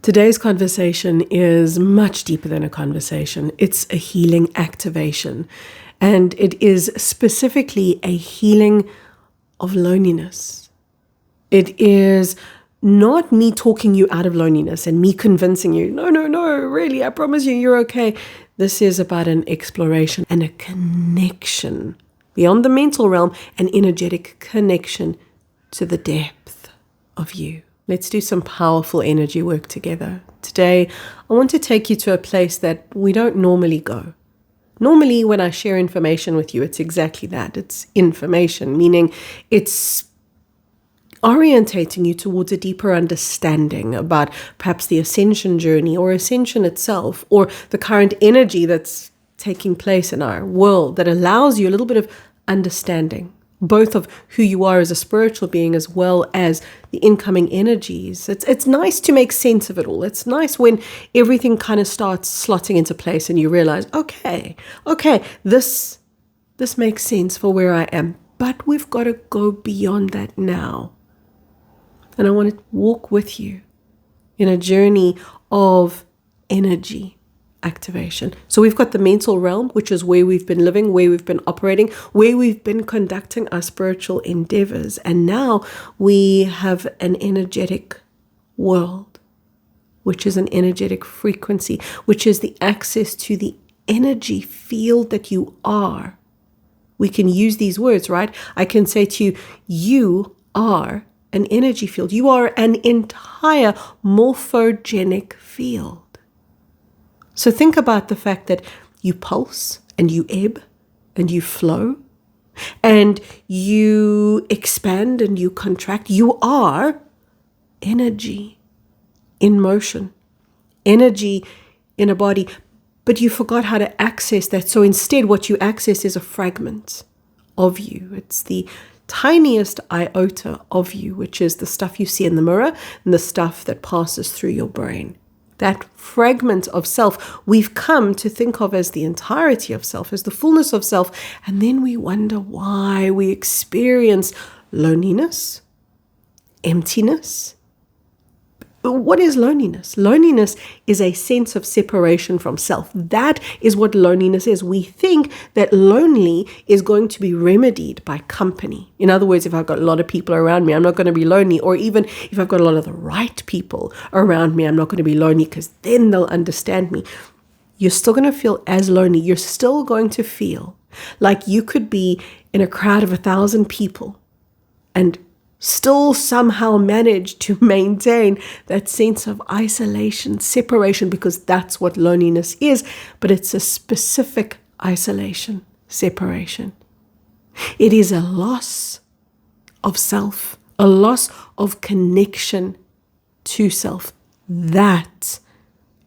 Today's conversation is much deeper than a conversation. It's a healing activation, and it is specifically a healing of loneliness. It is not me talking you out of loneliness and me convincing you, no, really, I promise you're okay. This is about an exploration and a connection beyond the mental realm, an energetic connection to the depth of you. Let's do some powerful energy work together. Today, I want to take you to a place that we don't normally go. Normally, when I share information with you, it's exactly that. It's information, meaning it's orientating you towards a deeper understanding about perhaps the ascension journey or ascension itself, or the current energy that's taking place in our world that allows you a little bit of understanding, both of who you are as a spiritual being as well as the incoming energies. It's nice to make sense of it all. It's nice when everything kind of starts slotting into place and you realize, okay, this makes sense for where I am. But we've got to go beyond that now. And I want to walk with you in a journey of energy activation. So we've got the mental realm, which is where we've been living, where we've been operating, where we've been conducting our spiritual endeavors. And now we have an energetic world, which is an energetic frequency, which is the access to the energy field that you are. We can use these words, right? I can say to you, you are an energy field. You are an entire morphogenic field. So think about the fact that you pulse and you ebb and you flow and you expand and you contract. You are energy in motion, energy in a body, but you forgot how to access that. So instead, what you access is a fragment of you. It's the tiniest iota of you, which is the stuff you see in the mirror and the stuff that passes through your brain. That fragment of self we've come to think of as the entirety of self, as the fullness of self, and then we wonder why we experience loneliness, emptiness. What is loneliness? Loneliness is a sense of separation from self. That is what loneliness is. We think that lonely is going to be remedied by company. In other words, if I've got a lot of people around me, I'm not going to be lonely. Or even if I've got a lot of the right people around me, I'm not going to be lonely because then they'll understand me. You're still going to feel as lonely. You're still going to feel like you could be in a crowd of 1,000 people and still somehow manage to maintain that sense of isolation, separation, because that's what loneliness is, but it's a specific isolation, separation. It is a loss of self, a loss of connection to self. That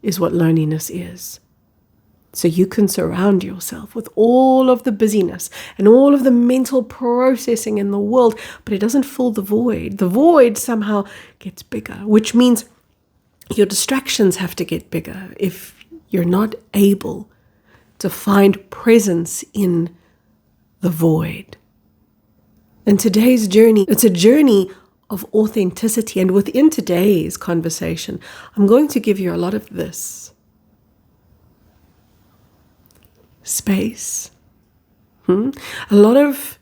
is what loneliness is. So you can surround yourself with all of the busyness and all of the mental processing in the world, but it doesn't fill the void. The void somehow gets bigger, which means your distractions have to get bigger if you're not able to find presence in the void. And today's journey, it's a journey of authenticity. And within today's conversation, I'm going to give you a lot of this. Space, a lot of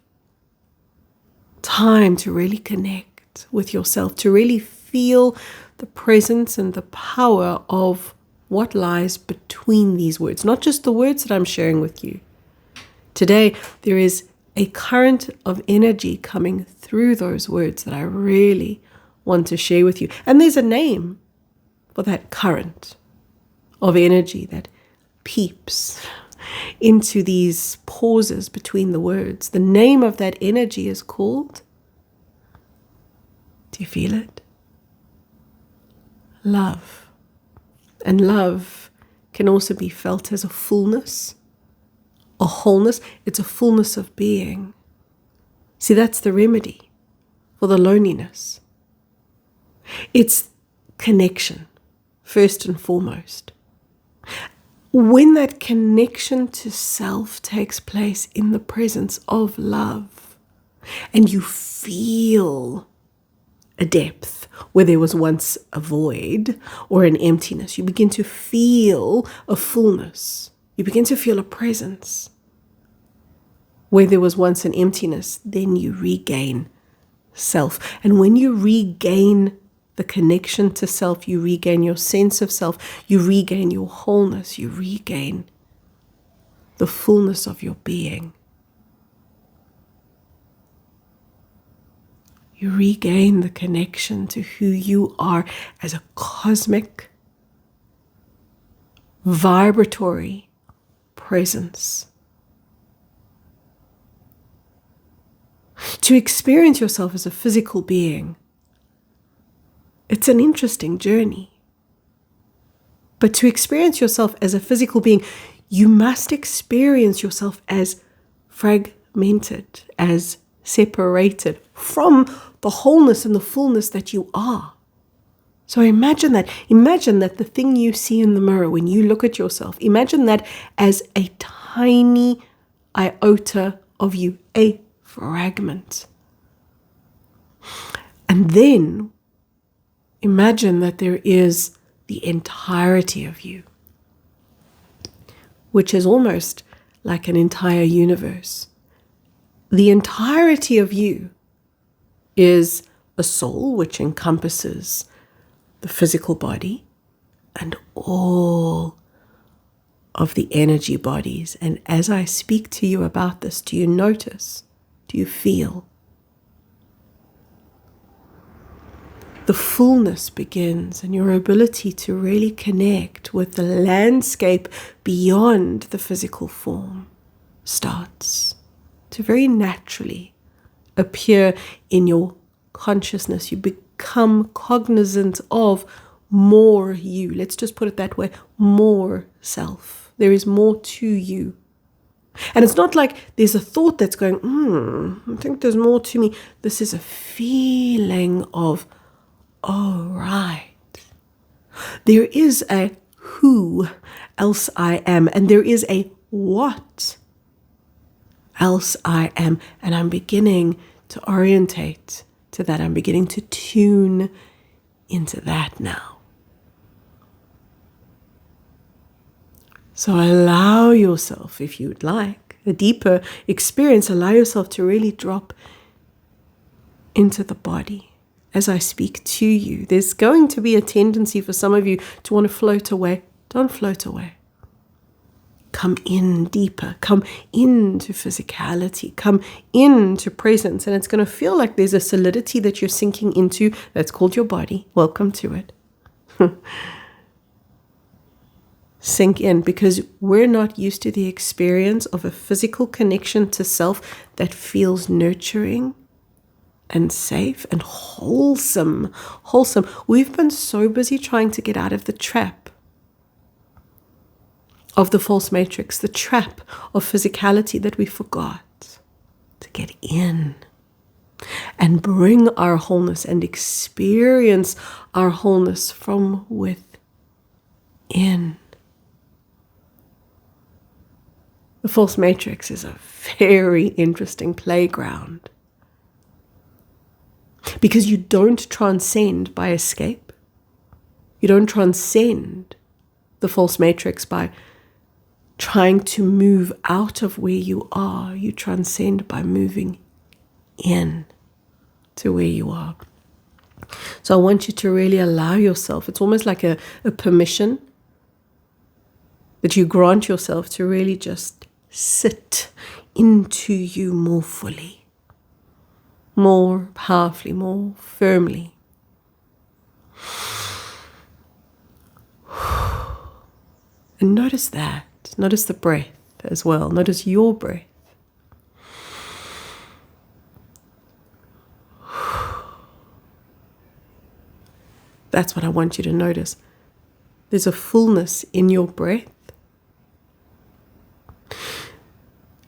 time to really connect with yourself, to really feel the presence and the power of what lies between these words, not just the words that I'm sharing with you. Today, there is a current of energy coming through those words that I really want to share with you. And there's a name for that current of energy that peeps into these pauses between the words. The name of that energy is called, do you feel it? Love. And love can also be felt as a fullness, a wholeness. It's a fullness of being. See, that's the remedy for the loneliness. It's connection, first and foremost. When that connection to self takes place in the presence of love, and you feel a depth where there was once a void or an emptiness. You begin to feel a fullness. You begin to feel a presence. Where there was once an emptiness, then you regain self. And when you regain the connection to self, you regain your sense of self, you regain your wholeness, you regain the fullness of your being. You regain the connection to who you are as a cosmic, vibratory presence. To experience yourself as a physical being, it's an interesting journey. But to experience yourself as a physical being, you must experience yourself as fragmented, as separated from the wholeness and the fullness that you are. So imagine that. Imagine that the thing you see in the mirror when you look at yourself, imagine that as a tiny iota of you, a fragment. And then imagine that there is the entirety of you, which is almost like an entire universe. The entirety of you is a soul which encompasses the physical body and all of the energy bodies. And as I speak to you about this, do you notice? Do you feel? The fullness begins, and your ability to really connect with the landscape beyond the physical form starts to very naturally appear in your consciousness. You become cognizant of more you. Let's just put it that way, more self. There is more to you. And it's not like there's a thought that's going, I think there's more to me. This is a feeling of, oh, right. There is a who else I am, and there is a what else I am. And I'm beginning to orientate to that. I'm beginning to tune into that now. So allow yourself, if you would like, a deeper experience, allow yourself to really drop into the body as I speak to you. There's going to be a tendency for some of you to want to float away. Don't float away. Come in deeper. Come into physicality. Come into presence. And it's going to feel like there's a solidity that you're sinking into that's called your body. Welcome to it. Sink in, because we're not used to the experience of a physical connection to self that feels nurturing and safe and wholesome. We've been so busy trying to get out of the trap of the false matrix, the trap of physicality, that we forgot to get in and bring our wholeness and experience our wholeness from within. The false matrix is a very interesting playground, because you don't transcend by escape. You don't transcend the false matrix by trying to move out of where you are. You transcend by moving in to where you are. So I want you to really allow yourself, it's almost like a permission that you grant yourself to really just sit into you more fully, more powerfully, more firmly. And notice that. Notice the breath as well. Notice your breath. That's what I want you to notice. There's a fullness in your breath.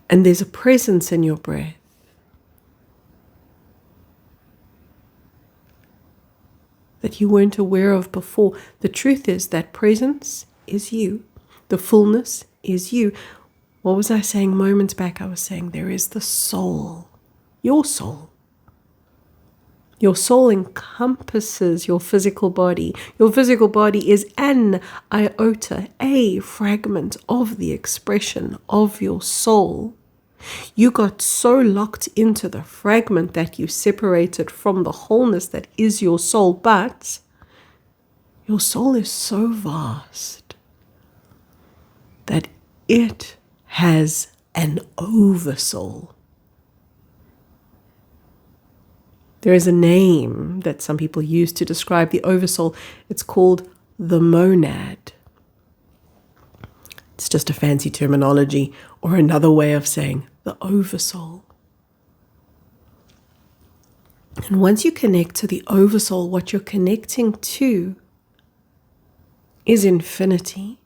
And there's a presence in your breath. That you weren't aware of before. The truth is that presence is you. The fullness is you. What was I saying moments back? I was saying there is the soul, your soul. Your soul encompasses your physical body. Your physical body is an iota, a fragment of the expression of your soul. You got so locked into the fragment that you separated from the wholeness that is your soul, but your soul is so vast that it has an oversoul. There is a name that some people use to describe the oversoul. It's called the monad. It's just a fancy terminology or another way of saying the oversoul. And once you connect to the oversoul, what you're connecting to is infinity.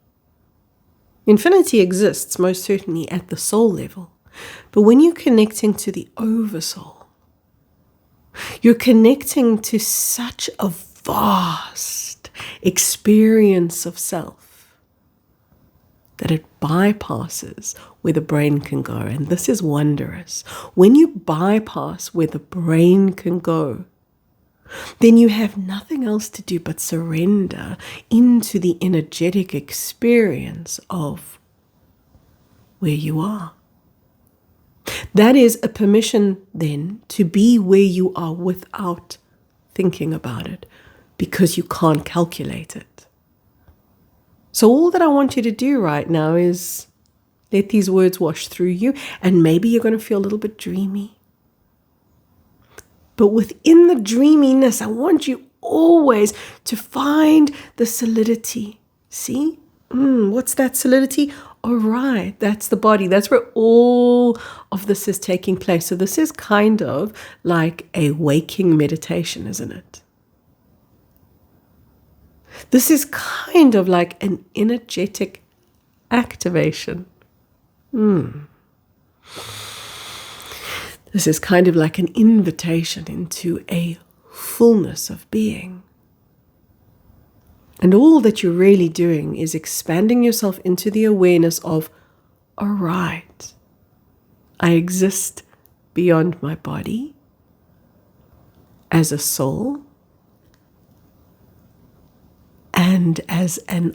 Infinity exists most certainly at the soul level. But when you're connecting to the oversoul, you're connecting to such a vast experience of self that it bypasses where the brain can go. And this is wondrous. When you bypass where the brain can go, then you have nothing else to do but surrender into the energetic experience of where you are. That is a permission then to be where you are without thinking about it, because you can't calculate it. So all that I want you to do right now is let these words wash through you, and maybe you're going to feel a little bit dreamy. But within the dreaminess, I want you always to find the solidity. See? What's that solidity? All right, that's the body. That's where all of this is taking place. So this is kind of like a waking meditation, isn't it? This is kind of like an energetic activation. This is kind of like an invitation into a fullness of being. And all that you're really doing is expanding yourself into the awareness of, all right, I exist beyond my body as a soul and as an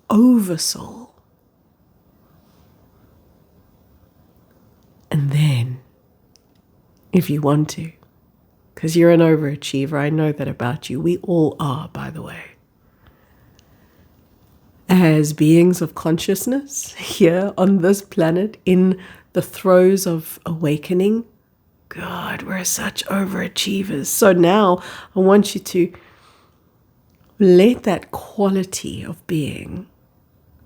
oversoul. And then, if you want to, because you're an overachiever, I know that about you. We all are, by the way. As beings of consciousness here on this planet, in the throes of awakening, God, we're such overachievers. So now I want you to let that quality of being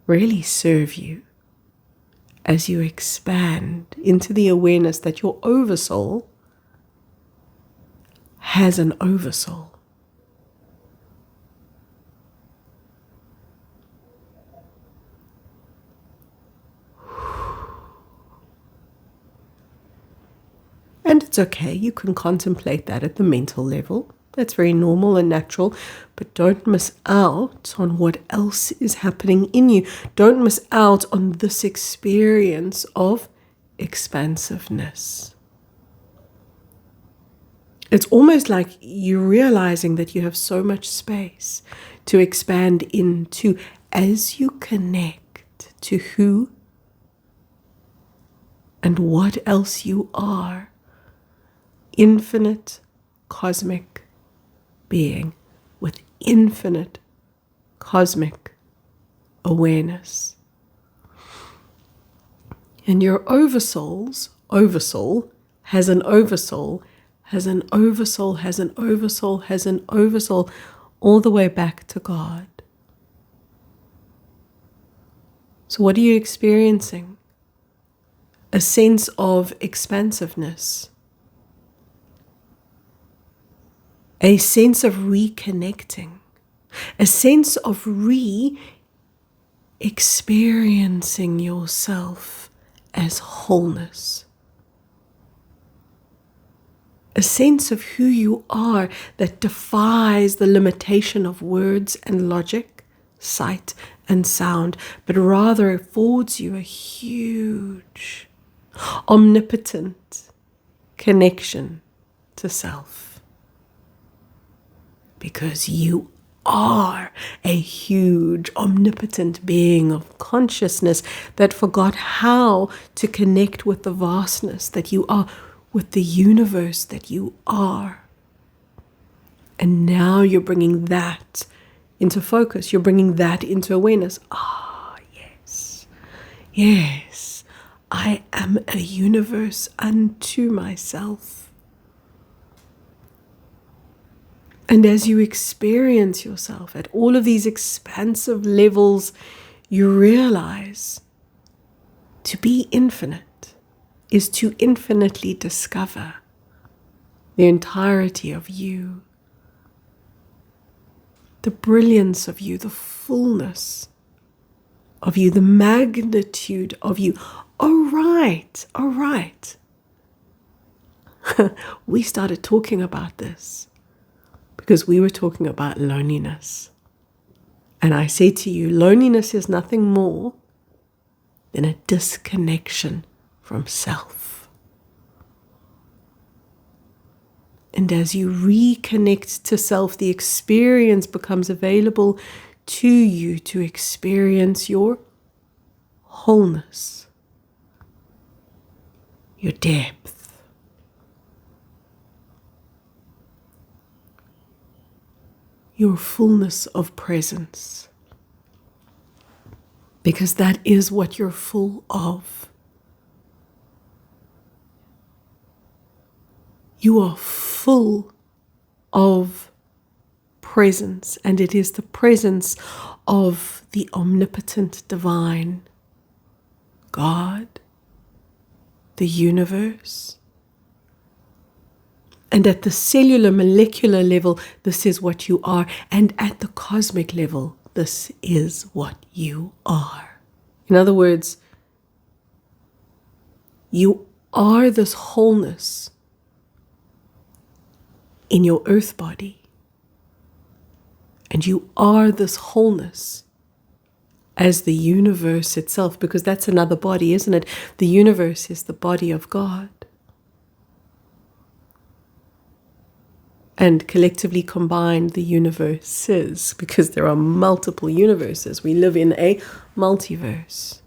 really serve you as you expand into the awareness that your oversoul has an oversoul. And it's okay, you can contemplate that at the mental level. That's very normal and natural, but don't miss out on what else is happening in you. Don't miss out on this experience of expansiveness. It's almost like you're realizing that you have so much space to expand into as you connect to who and what else you are. Infinite cosmic being with infinite cosmic awareness. And your oversoul's oversoul has an oversoul, has an oversoul, has an oversoul, has an oversoul, all the way back to God. So what are you experiencing? A sense of expansiveness. A sense of reconnecting, a sense of re-experiencing yourself as wholeness, a sense of who you are that defies the limitation of words and logic, sight and sound, but rather affords you a huge, omnipotent connection to self. because you are a huge, omnipotent being of consciousness that forgot how to connect with the vastness that you are, with the universe that you are. And now you're bringing that into focus. You're bringing that into awareness. Yes. Yes. I am a universe unto myself. And as you experience yourself at all of these expansive levels, you realize to be infinite is to infinitely discover the entirety of you, the brilliance of you, the fullness of you, the magnitude of you. Oh, right. We started talking about this because we were talking about loneliness. And I say to you, loneliness is nothing more than a disconnection from self. And as you reconnect to self, the experience becomes available to you to experience your wholeness, your depth, your fullness of presence, because that is what you're full of. You are full of presence, and it is the presence of the omnipotent divine God, the universe. And at the cellular, molecular level, this is what you are. And at the cosmic level, this is what you are. In other words, you are this wholeness in your earth body. And you are this wholeness as the universe itself, because that's another body, isn't it? The universe is the body of God. And collectively combined, the universes, because there are multiple universes. We live in a multiverse.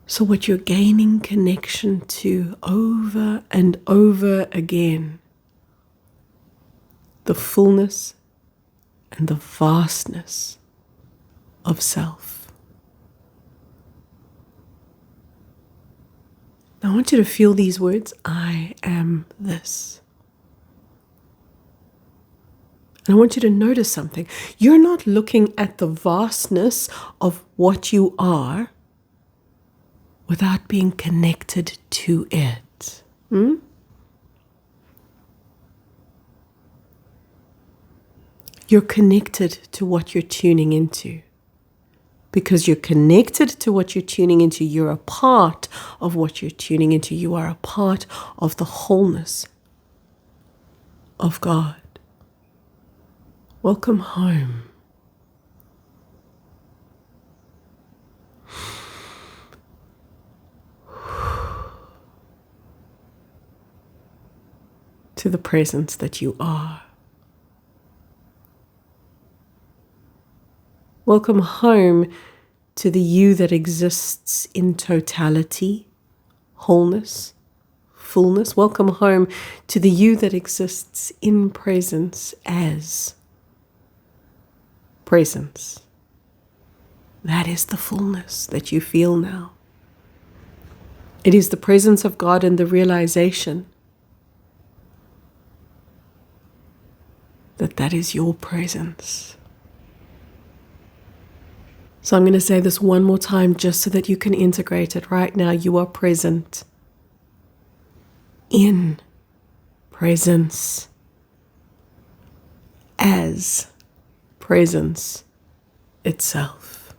So what you're gaining connection to over and over again, the fullness and the vastness of self. Now I want you to feel these words, I am this. And I want you to notice something. You're not looking at the vastness of what you are without being connected to it. You're connected to what you're tuning into. Because you're connected to what you're tuning into, you're a part of what you're tuning into. You are a part of the wholeness of God. Welcome home. To the presence that you are. Welcome home to the you that exists in totality, wholeness, fullness. Welcome home to the you that exists in presence as presence. That is the fullness that you feel now. It is the presence of God and the realization that that is your presence. So I'm going to say this one more time just so that you can integrate it. Right now, you are present in presence as presence itself.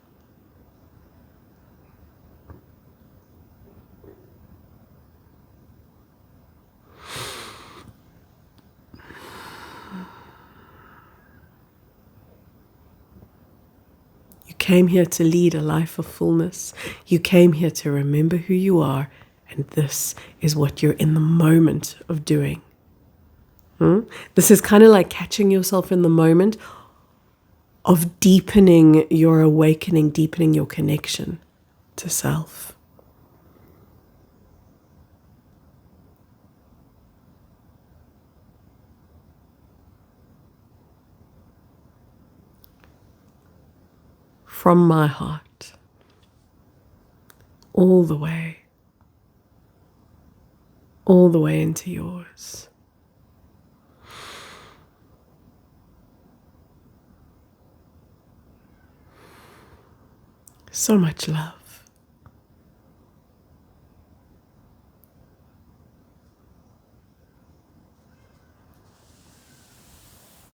You came here to lead a life of fullness. You came here to remember who you are, and this is what you're in the moment of doing. This is kind of like catching yourself in the moment of deepening your awakening, deepening your connection to self. From my heart, all the way into yours. So much love.